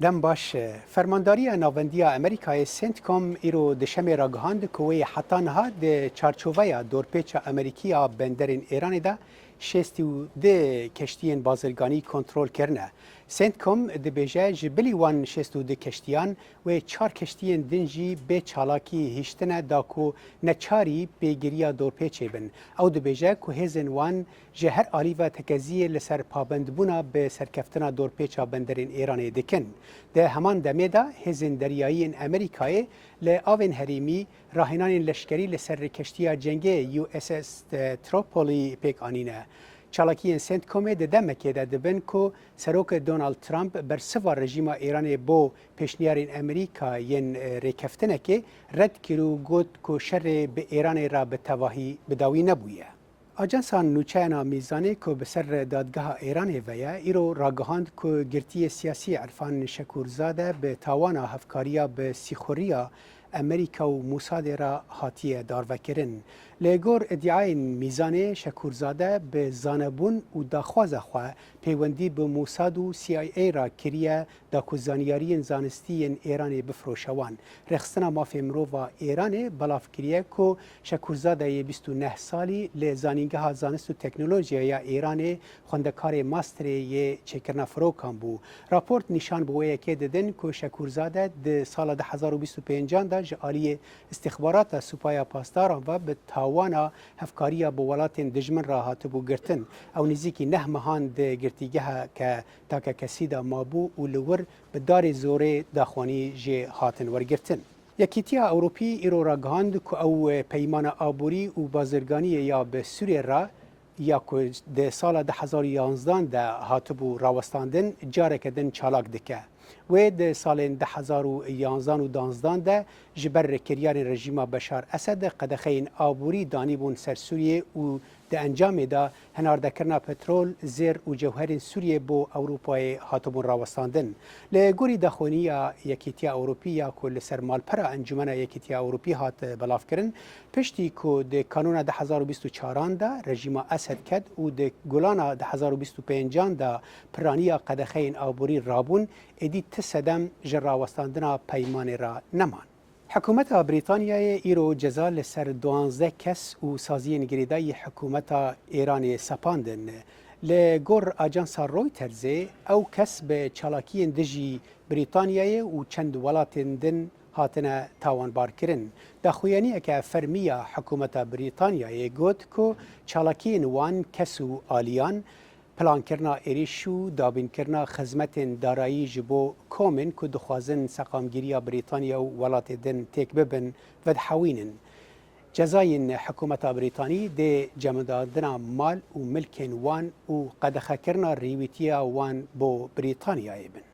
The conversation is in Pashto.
دم باش فرمانداری ناوندی امریکای سنتکم ایرو دشمه را گهاند کوی حتی نها ده چارچوبه دورپیچ امریکیا بندرین ایران ده شستیو ده کشتین بازرگانی کنترل کرنه. سنتکم ده بیجه جبلی وان شستو ده کشتیان و چار کشتین دنجی به چالاکی هشتنه داکو نچاری پیگیریا دورپیچه بن. او ده بیجه که هزن وان جهر آلیو تکزیه لسر پابندبونا به سرکفتنا دورپیچا بندرین ایران دکن. ده همان دمه ده هزین دریایی امریکای لآوین هریمی راهنان لشکری لسر کشتیا جنگی USS تروپولی پیک آنینه. چالاکی سنتکم ده دمکه ده دبن که سروک دونالد ترامپ بر سوار رژیم ایران بو پیشنیارین امریکا ین ریکفتنه که رد کرو گوت که شر به ایران را به تواهی بداوی نبویه. آجانسان نوچهنا میزانی که به سر دادگاه ایران ویا ایرو راگهاند که گرتی سیاسی عرفان شکورزاده به تاوانا هفکاریا به سیخوریا امریکا و موساد را هاتیه داروکرن. لگور ادعای میزان شکورزاده به زانبون و داخواز خواه پیوندی به موساد و CIA را کریه داکو زانیاری زانستی ایران بفروشوان. رخصنا مافی مروفا ایران بلاف کریه که شکورزاده 29 سالی لزانینگاه زانست و تکنولوژیا یا ایران خوندکار ماستری چکرنا فروکان بو. راپورت نشان بویه که ددن که شکورزاده ده سال 2025 ده جعالی استخبارات سپایا پاسداران و به تاوانا هفکاریا به ولات دجمن را هاتبو گرتن او نزیکی نه مهان ده گرتیگه که تاکه کسی دا مابو و لور به دار زوره داخوانی جه هاتن ورگرتن. یکیتیا اوروپی ایرو را گهاند که او پیمان آبوری و بازرگانی یا به سوریه را یا که ده سال 2011 ده هاتبو راوستاندن جاره کدن چالاک دکه. و ده سال 2011 و 2012 ده جبر کریان رژیم بشار اسد قدخین آبوری دانیبون سر سوریه و ده انجام ده هناردکرنا پترول زیر و جوهر سوریه بو اروپای هاتبون راوستاندن. لگوری دخونی یکیتیا اوروپی یا کل سرمال پرا انجمن یکیتیا اوروپی هات بلاف کرن پشتی که ده کانون 2024 ده رژیم اسد کد و ده گلان 2025 ده پرانی قدخین آبوری رابون ادی تسدم جراوستاندنا پیمان را نمان. حکومت بریتانیا ایرو جزا لسر 12 کس و سازی نگریدای حکومت ایران سپاندن. لگور آجانس رویترز او کس به چالاکی دژی بریتانیا و چند ولات دن هاتنه تاوانبار کرن. دخویانی که فرمیا حکومت بریتانیا گوت که چالاکی وان کس و آلیان پلان کرنا ایریشو دابین کرنا خدمت دارایی جبو کومن که دخوازن سقامگیری بریتانیا و ولات دن تک ببن و دحوینن. جزاین حکومت بریتانی ده جمعدادنا مال و ملکن وان و قدخه کرنا ریویتیا وان بو بریتانیا بن.